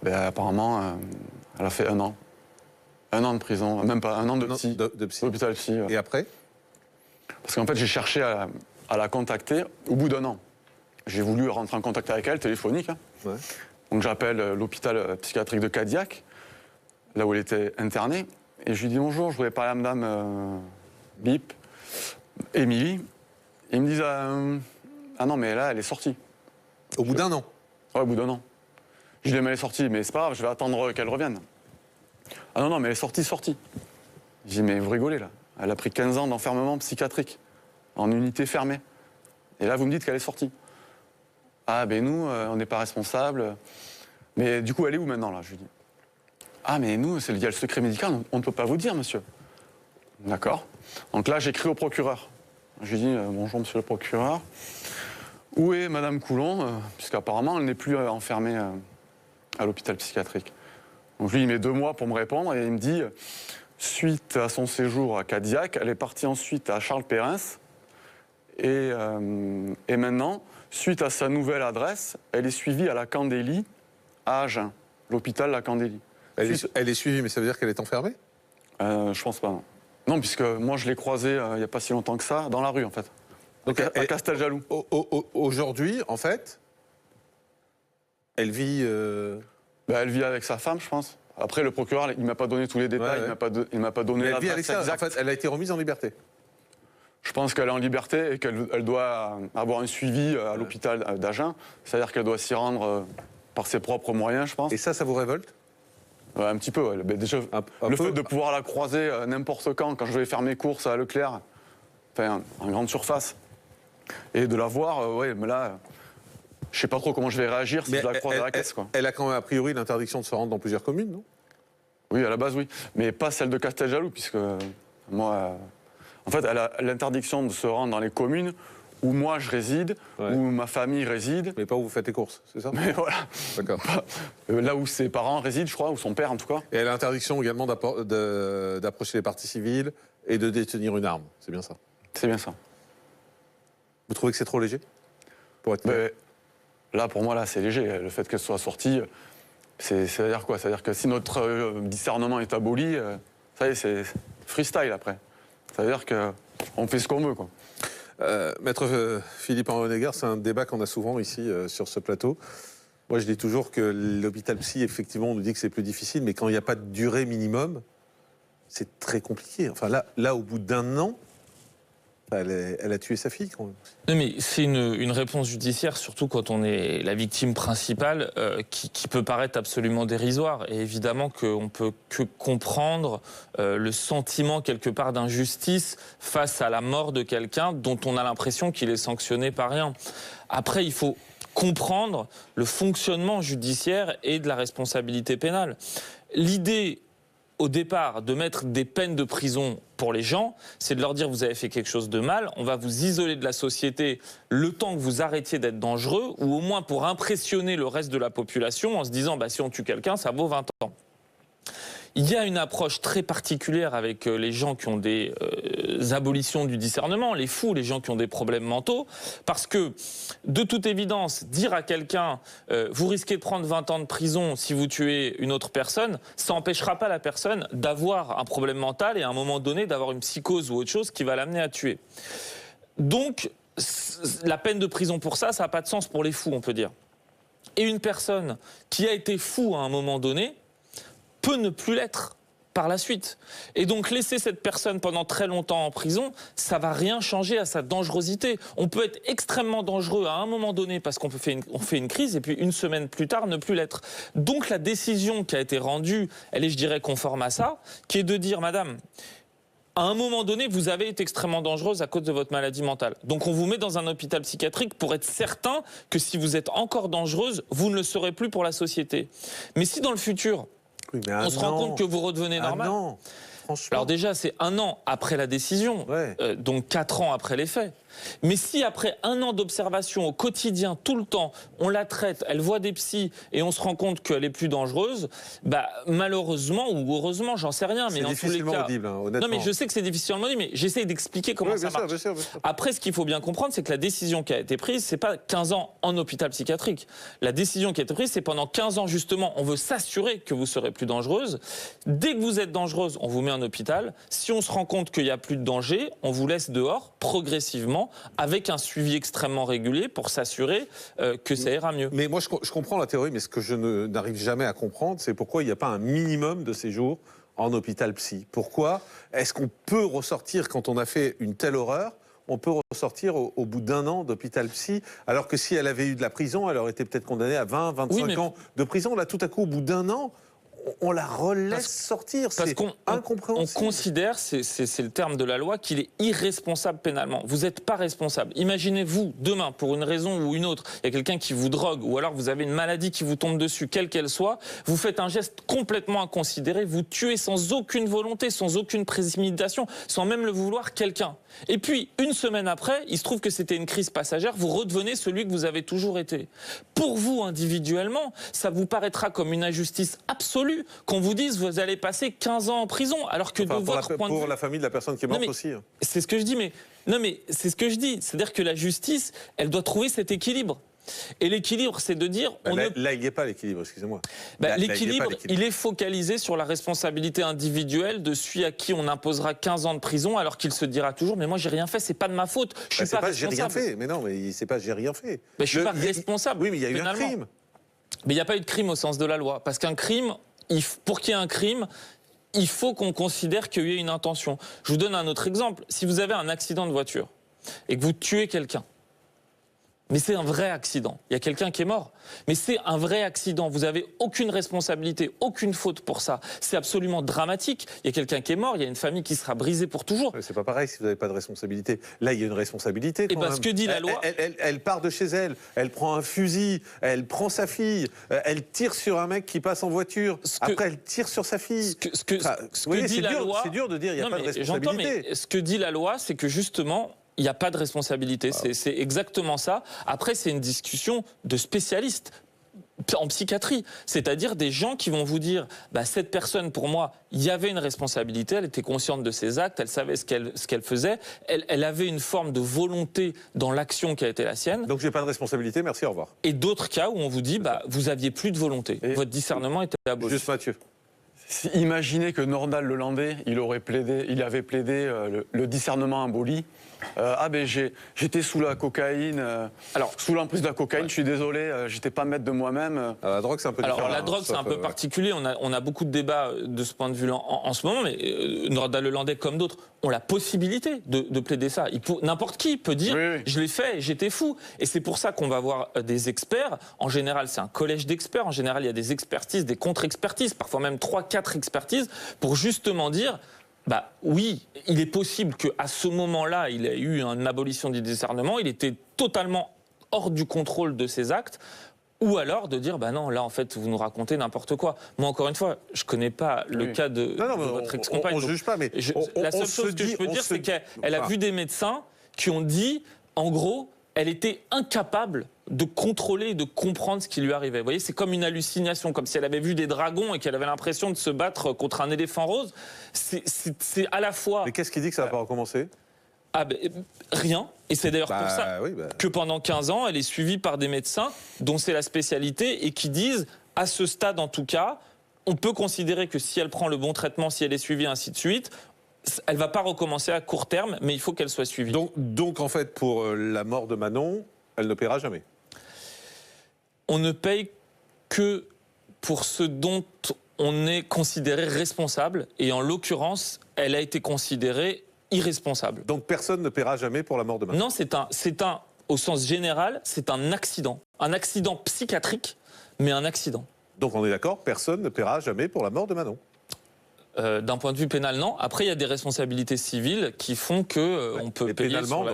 S3: Ben, apparemment, elle a fait 1 an. 1 an de prison, même pas 1 an de psy.
S1: De psy.
S3: D'hôpital psy.
S1: Et après?
S3: Parce qu'en fait, j'ai cherché à la contacter au bout d'1 an. J'ai voulu rentrer en contact avec elle, téléphonique.
S1: Ouais.
S3: Donc j'appelle l'hôpital psychiatrique de Cadillac, là où elle était internée. Et je lui dis bonjour, je voudrais parler à madame Bip, Émilie. Et ils me disent ah non, mais là, elle est sortie.
S1: Au bout d'1 an?
S3: Ouais, au bout d'1 an. Je lui dis mais elle est sortie, mais c'est pas grave, je vais attendre qu'elle revienne. Ah non, non, mais elle est sortie. Je dis mais vous rigolez là. Elle a pris 15 ans d'enfermement psychiatrique, en unité fermée. Et là, vous me dites qu'elle est sortie. Ah ben nous, on n'est pas responsables. Mais du coup, elle est où maintenant là? Je lui dis. Ah mais nous, il y a le secret médical, on ne peut pas vous dire, monsieur. D'accord. Donc là, j'écris au procureur. Je lui dis bonjour, monsieur le procureur. Où est madame Coulon? Puisqu'apparemment, elle n'est plus enfermée à l'hôpital psychiatrique. Donc je lui mets 2 mois pour me répondre et il me dit, suite à son séjour à Cadillac, elle est partie ensuite à Charles Pérens et maintenant, suite à sa nouvelle adresse, elle est suivie à la Candélie à Agen, l'hôpital La Candélie.
S1: Elle est suivie, mais ça veut dire qu'elle est enfermée?
S3: Je pense pas, non. Non, puisque moi je l'ai croisée il n'y a pas si longtemps que ça, dans la rue en fait. Donc à Casteljaloux.
S1: Aujourd'hui, en fait, elle vit...
S3: Elle vit avec sa femme, je pense. Après, le procureur, il ne m'a pas donné tous les détails, il m'a pas donné l'adresse exacte.
S1: En fait, elle a été remise en liberté.
S3: Je pense qu'elle est en liberté et qu'elle doit avoir un suivi à l'hôpital d'Agen. C'est-à-dire qu'elle doit s'y rendre par ses propres moyens, je pense.
S1: Et ça vous révolte?
S3: Un petit peu, ouais. Déjà, le fait de pouvoir la croiser n'importe quand je vais faire mes courses à Leclerc, enfin, en grande surface, et de la voir, ouais, mais là... Je sais pas trop comment je vais réagir si je la croise à la caisse, quoi.
S1: Elle a quand même a priori l'interdiction de se rendre dans plusieurs communes, non?
S3: Oui, à la base, oui. Mais pas celle de Casteljaloux, puisque moi... En fait, elle a l'interdiction de se rendre dans les communes où moi je réside, où ma famille réside.
S1: Mais pas où vous faites les courses, c'est ça?
S3: Mais voilà.
S1: D'accord.
S3: Là où ses parents résident, je crois, ou son père en tout cas.
S1: Et elle a l'interdiction également d'approcher les parties civiles et de détenir une arme, c'est bien ça?
S3: C'est bien ça.
S1: Vous trouvez que c'est trop léger? Pour être clair.
S3: Là, pour moi, là, c'est léger. Le fait qu'elle soit sortie, c'est-à-dire quoi? C'est-à-dire que si notre discernement est aboli, ça y est, c'est freestyle après. C'est-à-dire qu'on fait ce qu'on veut, quoi.
S1: Maître Philippe Henri, c'est un débat qu'on a souvent ici sur ce plateau. Moi, je dis toujours que l'hôpital psy, effectivement, on nous dit que c'est plus difficile, mais quand il n'y a pas de durée minimum, c'est très compliqué. Enfin, là au bout d'un an, elle a tué sa fille, quand même.
S4: Non, mais c'est une réponse judiciaire, surtout quand on est la victime principale, qui peut paraître absolument dérisoire. Et évidemment qu'on ne peut que comprendre le sentiment, quelque part, d'injustice face à la mort de quelqu'un dont on a l'impression qu'il est sanctionné par rien. Après, il faut comprendre le fonctionnement judiciaire et de la responsabilité pénale. L'idée, au départ, de mettre des peines de prison pour les gens, c'est de leur dire vous avez fait quelque chose de mal, on va vous isoler de la société le temps que vous arrêtiez d'être dangereux, ou au moins pour impressionner le reste de la population en se disant bah, si on tue quelqu'un, ça vaut 20 ans. Il y a une approche très particulière avec les gens qui ont des abolitions du discernement, les fous, les gens qui ont des problèmes mentaux, parce que, de toute évidence, dire à quelqu'un vous risquez de prendre 20 ans de prison si vous tuez une autre personne, ça n'empêchera pas la personne d'avoir un problème mental et à un moment donné d'avoir une psychose ou autre chose qui va l'amener à tuer. Donc, la peine de prison pour ça n'a pas de sens pour les fous, on peut dire. Et une personne qui a été fou à un moment donné peut ne plus l'être par la suite. Et donc laisser cette personne pendant très longtemps en prison, ça va rien changer à sa dangerosité. On peut être extrêmement dangereux à un moment donné parce qu'on fait une crise et puis une semaine plus tard ne plus l'être. Donc la décision qui a été rendue, elle est, je dirais, conforme à ça, qui est de dire, madame, à un moment donné, vous avez été extrêmement dangereuse à cause de votre maladie mentale. Donc on vous met dans un hôpital psychiatrique pour être certain que si vous êtes encore dangereuse, vous ne le serez plus pour la société. Mais si dans le futur,
S1: oui,
S4: on se rend compte que vous redevenez normal.
S1: Non, franchement.
S4: Alors déjà, c'est 1 an après la décision,
S1: Ouais.
S4: donc 4 ans après les faits. Mais si après 1 an d'observation au quotidien, tout le temps, on la traite, elle voit des psys et on se rend compte qu'elle est plus dangereuse, bah malheureusement ou heureusement, j'en sais rien, mais en tous les cas,
S1: audible, hein, honnêtement.
S4: non mais je sais que c'est difficilement audible, mais j'essaie d'expliquer comment ça marche.
S1: Bien sûr, bien sûr.
S4: Après, ce qu'il faut bien comprendre, c'est que la décision qui a été prise, c'est pas 15 ans en hôpital psychiatrique. La décision qui a été prise, c'est pendant 15 ans justement, on veut s'assurer que vous serez plus dangereuse. Dès que vous êtes dangereuse, on vous met en hôpital. Si on se rend compte qu'il n'y a plus de danger, on vous laisse dehors progressivement, avec un suivi extrêmement régulier pour s'assurer que ça ira mieux.
S1: Mais moi, je comprends la théorie, mais ce que je n'arrive jamais à comprendre, c'est pourquoi il n'y a pas un minimum de séjour en hôpital psy. Pourquoi est-ce qu'on peut ressortir, quand on a fait une telle horreur, on peut ressortir au bout d'1 an d'hôpital psy, alors que si elle avait eu de la prison, elle aurait été peut-être condamnée à 20, 25 ans de prison. Là, tout à coup, au bout d'1 an, on la relaisse sortir.
S4: Parce
S1: c'est
S4: qu'on
S1: incompréhensible.
S4: On considère, c'est le terme de la loi, qu'il est irresponsable pénalement. Vous n'êtes pas responsable. Imaginez-vous, demain, pour une raison ou une autre, il y a quelqu'un qui vous drogue, ou alors vous avez une maladie qui vous tombe dessus, quelle qu'elle soit, vous faites un geste complètement inconsidéré, vous tuez sans aucune volonté, sans aucune préméditation, sans même le vouloir, quelqu'un. Et puis, 1 semaine après, il se trouve que c'était une crise passagère, vous redevenez celui que vous avez toujours été. Pour vous, individuellement, ça vous paraîtra comme une injustice absolue qu'on vous dise vous allez passer 15 ans en prison, alors que
S1: Enfin,
S4: de votre point de vue...
S1: Pour la famille de la personne qui est morte aussi.
S4: C'est ce que je dis, mais... Non, mais c'est ce que je dis. C'est-à-dire que la justice, elle doit trouver cet équilibre. Et l'équilibre, c'est de dire...
S1: Là, il n'y a pas l'équilibre, excusez-moi.
S4: L'équilibre, il est focalisé sur la responsabilité individuelle de celui à qui on imposera 15 ans de prison, alors qu'il se dira toujours, mais moi, j'ai rien fait, c'est pas de ma faute, je suis pas responsable.
S1: J'ai rien fait, mais non, mais c'est pas j'ai rien fait.
S4: Mais je suis pas responsable.
S1: Oui, mais il y a eu un crime.
S4: Mais il n'y a pas eu de crime au sens de la loi. Parce qu'un crime, pour qu'il y ait un crime, il faut qu'on considère qu'il y ait une intention. Je vous donne un autre exemple. Si vous avez un accident de voiture et que vous tuez quelqu'un, mais c'est un vrai accident. Il y a quelqu'un qui est mort. Mais c'est un vrai accident. Vous n'avez aucune responsabilité, aucune faute pour ça. C'est absolument dramatique. Il y a quelqu'un qui est mort, il y a une famille qui sera brisée pour toujours.
S1: C'est pas pareil si vous n'avez pas de responsabilité. Là, il y a une responsabilité.
S4: Et parce que dit la loi...
S1: Elle part de chez elle, elle prend un fusil, elle prend sa fille, elle tire sur un mec qui passe en voiture, après elle tire sur sa fille.
S4: Ce que dit la loi...
S1: C'est dur de dire il n'y a pas de responsabilité.
S4: Mais ce que dit la loi, c'est que justement... Il n'y a pas de responsabilité, c'est exactement ça. Après, c'est une discussion de spécialistes en psychiatrie, c'est-à-dire des gens qui vont vous dire bah, cette personne, pour moi, il y avait une responsabilité, elle était consciente de ses actes, elle savait ce qu'elle faisait, elle avait une forme de volonté dans l'action qui a été la sienne.
S1: Donc j'ai pas de responsabilité, merci, au revoir.
S4: Et d'autres cas où on vous dit bah, vous aviez plus de volonté, votre discernement était aboli.
S1: Juste Mathieu.
S3: Imaginez que Nordal Lelandais, il avait plaidé le discernement aboli. J'étais sous la cocaïne, sous l'emprise de la cocaïne, je suis désolé, j'étais pas maître de moi-même.
S1: La drogue, c'est un peu différent.
S4: Alors la drogue, c'est un peu particulier. On a beaucoup de débats de ce point de vue en ce moment, mais Nordal Lelandais, comme d'autres, ont la possibilité de plaider ça. N'importe qui peut dire
S3: oui.
S4: je l'ai fait, j'étais fou. Et c'est pour ça qu'on va voir des experts. En général, c'est un collège d'experts. En général, il y a des expertises, des contre-expertises, parfois même 3-4 expertises, pour justement dire... Bah oui, il est possible qu'à ce moment-là, il ait eu une abolition du discernement, il était totalement hors du contrôle de ses actes, ou alors de dire, bah non, là en fait, vous nous racontez n'importe quoi. Moi, encore une fois, je connais pas le cas de votre ex-compagne.
S1: On ne juge pas, mais
S4: la seule chose que je peux dire, c'est qu'elle a vu des médecins qui ont dit, en gros, elle était incapable de contrôler, de comprendre ce qui lui arrivait. Vous voyez, c'est comme une hallucination, comme si elle avait vu des dragons et qu'elle avait l'impression de se battre contre un éléphant rose. C'est à la fois...
S1: Mais qu'est-ce qui dit que ça va pas recommencer ?
S4: Rien. Et c'est d'ailleurs pour ça que pendant 15 ans, elle est suivie par des médecins dont c'est la spécialité et qui disent, à ce stade en tout cas, on peut considérer que si elle prend le bon traitement, si elle est suivie, ainsi de suite... Elle ne va pas recommencer à court terme, mais il faut qu'elle soit suivie.
S1: Donc en fait, pour la mort de Manon, elle ne paiera jamais.
S4: On ne paye que pour ce dont on est considéré responsable. Et en l'occurrence, elle a été considérée irresponsable.
S1: Donc personne ne paiera jamais pour la mort de Manon.
S4: Non, au sens général, c'est un accident. Un accident psychiatrique, mais un accident.
S1: Donc on est d'accord, personne ne paiera jamais pour la mort de Manon.
S4: D'un point de vue pénal, non. Après, il y a des responsabilités civiles qui font que on peut payer
S1: pénalement,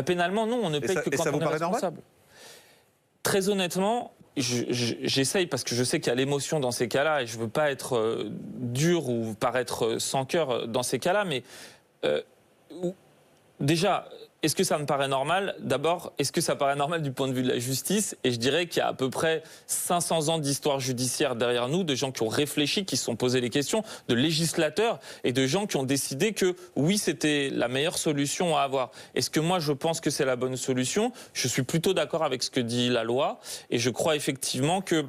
S4: pénalement, non, on ne paye que quand on est responsable. Très honnêtement, j'essaye parce que je sais qu'il y a l'émotion dans ces cas-là et je veux pas être dur ou paraître sans cœur dans ces cas-là, mais déjà, est-ce que ça me paraît normal ? D'abord, est-ce que ça paraît normal du point de vue de la justice ? Et je dirais qu'il y a à peu près 500 ans d'histoire judiciaire derrière nous, de gens qui ont réfléchi, qui se sont posé les questions, de législateurs et de gens qui ont décidé que oui, c'était la meilleure solution à avoir. Est-ce que moi, je pense que c'est la bonne solution ? Je suis plutôt d'accord avec ce que dit la loi et je crois effectivement que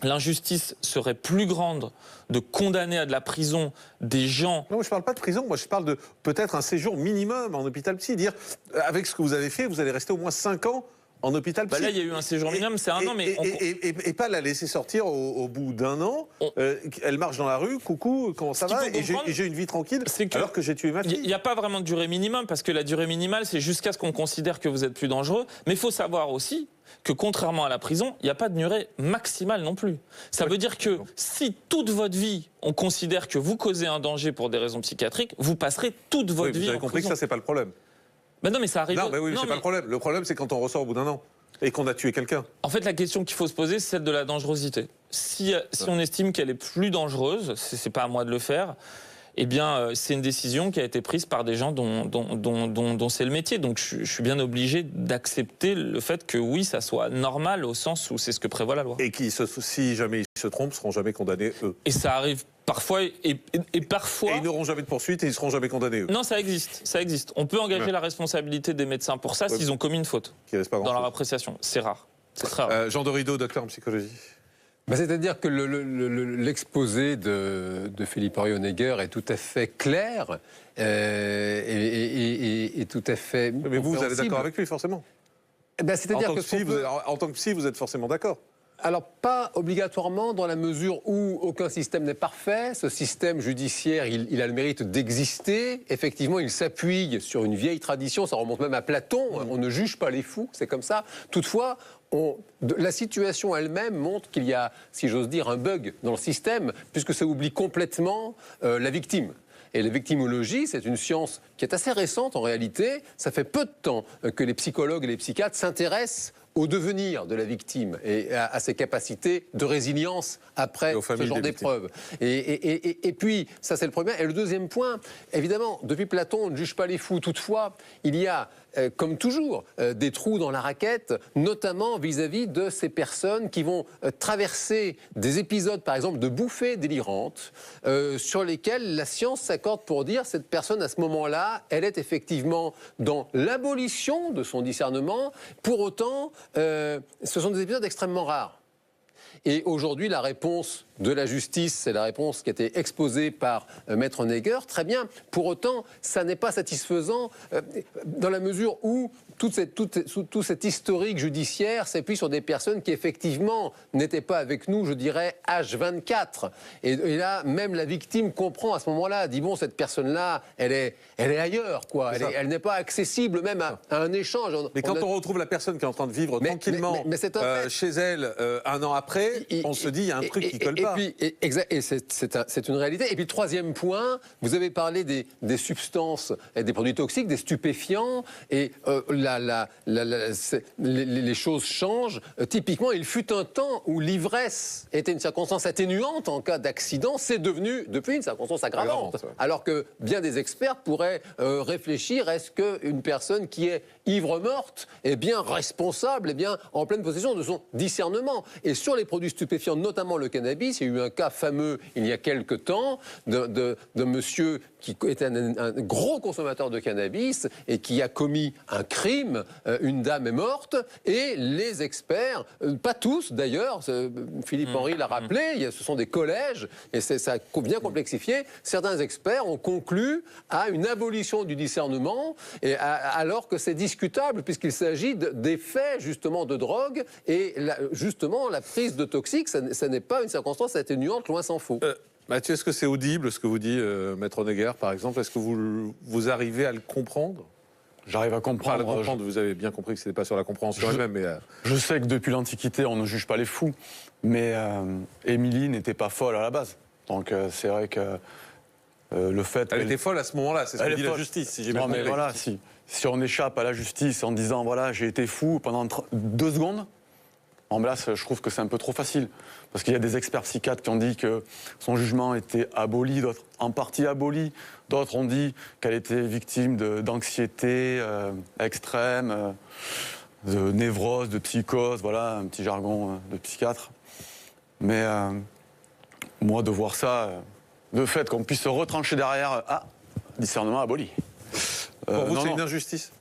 S4: l'injustice serait plus grande de condamner à de la prison des gens...
S1: Non, je ne parle pas de prison, moi je parle de peut-être un séjour minimum en hôpital psy. Dire, avec ce que vous avez fait, vous allez rester au moins 5 ans en hôpital psy.
S4: Là, il y a eu un séjour minimum, c'est 1 an, mais...
S1: Et pas la laisser sortir au bout d'1 an. Elle marche dans la rue, coucou, comment ça va ? Et j'ai une vie tranquille alors que j'ai tué ma fille.
S4: Il n'y a pas vraiment de durée minimum, parce que la durée minimale, c'est jusqu'à ce qu'on considère que vous êtes plus dangereux. Mais il faut savoir aussi que contrairement à la prison, il n'y a pas de durée maximale non plus. Ça veut dire que si toute votre vie, on considère que vous causez un danger pour des raisons psychiatriques, vous passerez toute votre vie en prison.
S1: Vous avez compris que ça, c'est pas le problème.
S4: Ben non, mais ça arrive...
S1: Non, mais oui, c'est pas le problème. Le problème, c'est quand on ressort au bout d'1 an et qu'on a tué quelqu'un.
S4: En fait, la question qu'il faut se poser, c'est celle de la dangerosité. Si on estime qu'elle est plus dangereuse, c'est pas à moi de le faire, eh bien, c'est une décision qui a été prise par des gens dont c'est le métier. Donc, je suis bien obligé d'accepter le fait que, oui, ça soit normal au sens où c'est ce que prévoit la loi.
S1: Et qui, si jamais ils se trompent, seront jamais condamnés, eux.
S4: Et ça arrive parfois, et parfois...
S1: Et ils n'auront jamais de poursuite et ils seront jamais condamnés, eux.
S4: Non, ça existe, ça existe. On peut engager la responsabilité des médecins pour ça s'ils ont commis une faute dans leur appréciation. C'est rare. C'est très rare.
S1: Jean Dorido, docteur en psychologie.
S5: C'est-à-dire que l'exposé de Philippe Henri-Honegger est tout à fait clair et tout à fait...
S1: Mais vous êtes d'accord avec lui, forcément.
S5: C'est-à-dire
S1: en tant que psy, vous êtes forcément d'accord.
S5: Alors, pas obligatoirement dans la mesure où aucun système n'est parfait. Ce système judiciaire, il a le mérite d'exister. Effectivement, il s'appuie sur une vieille tradition, ça remonte même à Platon. On ne juge pas les fous, c'est comme ça. Toutefois, la situation elle-même montre qu'il y a, si j'ose dire, un bug dans le système, puisque ça oublie complètement la victime. Et la victimologie, c'est une science qui est assez récente en réalité. Ça fait peu de temps que les psychologues et les psychiatres s'intéressent au devenir de la victime et à ses capacités de résilience après ce genre d'épreuve. Et puis, ça c'est le premier. Et le deuxième point, évidemment, depuis Platon, on ne juge pas les fous. Toutefois, il y a, comme toujours, des trous dans la raquette, notamment vis-à-vis de ces personnes qui vont traverser des épisodes, par exemple, de bouffées délirantes, sur lesquels la science s'accorde pour dire cette personne, à ce moment-là, elle est effectivement dans l'abolition de son discernement. Pour autant, ce sont des épisodes extrêmement rares. Et aujourd'hui, la réponse de la justice, c'est la réponse qui a été exposée par Maître Neger. Très bien. Pour autant, ça n'est pas satisfaisant dans la mesure où tout cet historique judiciaire s'appuie sur des personnes qui, effectivement, n'étaient pas avec nous, je dirais, H24. Et là, même la victime comprend à ce moment-là, dit bon, cette personne-là, elle est ailleurs, quoi. Elle n'est pas accessible même à un échange.
S1: Mais quand on retrouve la personne qui est en train de vivre tranquillement chez elle un an après, on se dit il y a un truc qui colle pas.
S5: Et c'est une réalité. Et puis, troisième point, vous avez parlé des substances, et des produits toxiques, des stupéfiants, et les choses changent. Typiquement, il fut un temps où l'ivresse était une circonstance atténuante en cas d'accident. C'est devenu, depuis, une circonstance aggravante. Alors que bien des experts pourraient réfléchir, est-ce qu'une personne qui est ivre-morte est bien responsable, est bien en pleine possession de son discernement? Et sur les produits stupéfiants, notamment le cannabis, il y a eu un cas fameux il y a quelque temps de monsieur qui était un gros consommateur de cannabis et qui a commis un crime. Une dame est morte et les experts, pas tous d'ailleurs, Philippe Henry l'a rappelé, ce sont des collèges et ça a bien complexifié. Certains experts ont conclu à une abolition du discernement alors que c'est discutable puisqu'il s'agit d'effets justement de drogue et justement la prise de toxiques, ça n'est pas une circonstance atténuante, loin s'en faut.
S1: Mathieu, est-ce que c'est audible ce que vous dit Maître Neger, par exemple? Est-ce que vous arrivez à le comprendre?
S3: J'arrive à comprendre.
S1: Enfin, à le comprendre, vous avez bien compris que ce n'était pas sur la compréhension elle-même. Mais
S3: Je sais que depuis l'Antiquité, on ne juge pas les fous, mais Émilie n'était pas folle à la base. Donc c'est vrai que le fait...
S1: Elle était folle à ce moment-là, c'est ce que dit la justice, si j'ai bien compris.
S3: Non mais voilà, si on échappe à la justice en disant voilà, j'ai été fou pendant 2 secondes, là, je trouve que c'est un peu trop facile. Parce qu'il y a des experts psychiatres qui ont dit que son jugement était aboli, d'autres en partie aboli. D'autres ont dit qu'elle était victime d'anxiété extrême, de névrose, de psychose, voilà, un petit jargon de psychiatre. Mais moi, de voir ça, le fait qu'on puisse se retrancher derrière, discernement aboli.
S1: Pour vous, c'est une injustice?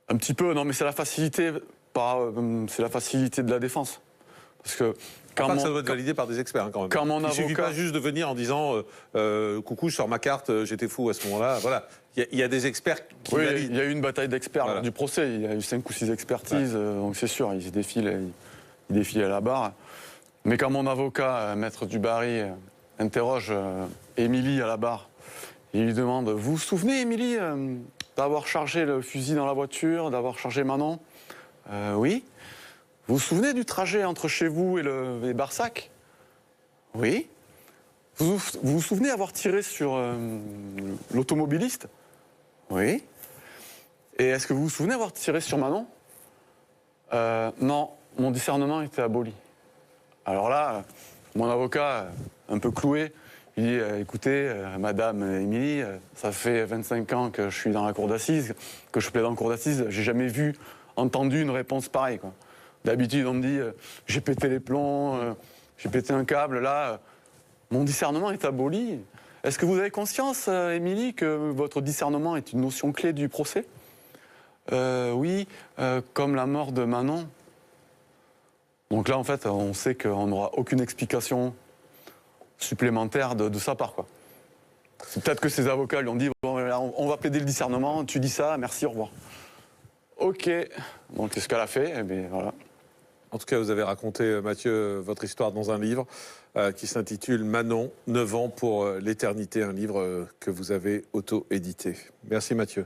S3: Un petit peu, non, mais c'est la facilité. C'est la facilité de la défense. Parce que
S1: ça doit être validé par des experts quand même. Il ne suffit pas juste de venir en disant coucou, je sors ma carte, j'étais fou à ce moment-là. Voilà. Il y a des experts qui valident.
S3: Il y a eu une bataille d'experts lors du procès. Il y a eu 5 ou 6 expertises, donc c'est sûr, ils défilent à la barre. Mais quand mon avocat, Maître Dubarry, interroge Émilie à la barre, il lui demande vous vous souvenez, Émilie, d'avoir chargé le fusil dans la voiture, d'avoir chargé Manon? Oui. Vous vous souvenez du trajet entre chez vous et Barsac? Oui. Vous vous souvenez avoir tiré sur l'automobiliste? Oui. Et est-ce que vous vous souvenez avoir tiré sur Manon? Non, mon discernement était aboli. Alors là, mon avocat, un peu cloué, il dit écoutez, madame Émilie, ça fait 25 ans que je suis dans la cour d'assises, que je plaide en cour d'assises, j'ai jamais entendu une réponse pareille, quoi. D'habitude, on me dit j'ai pété les plombs, j'ai pété un câble. Là, mon discernement est aboli. Est-ce que vous avez conscience, Émilie, que votre discernement est une notion clé du procès? Oui, comme la mort de Manon. Donc là, en fait, on sait qu'on n'aura aucune explication supplémentaire de sa part, quoi. C'est peut-être que ses avocats lui ont dit bon, on va plaider le discernement, tu dis ça, merci, au revoir. Ok, donc c'est ce qu'elle a fait, et bien voilà.
S1: En tout cas, vous avez raconté, Mathieu, votre histoire dans un livre qui s'intitule Manon, 9 ans pour l'éternité, un livre que vous avez auto-édité. Merci Mathieu.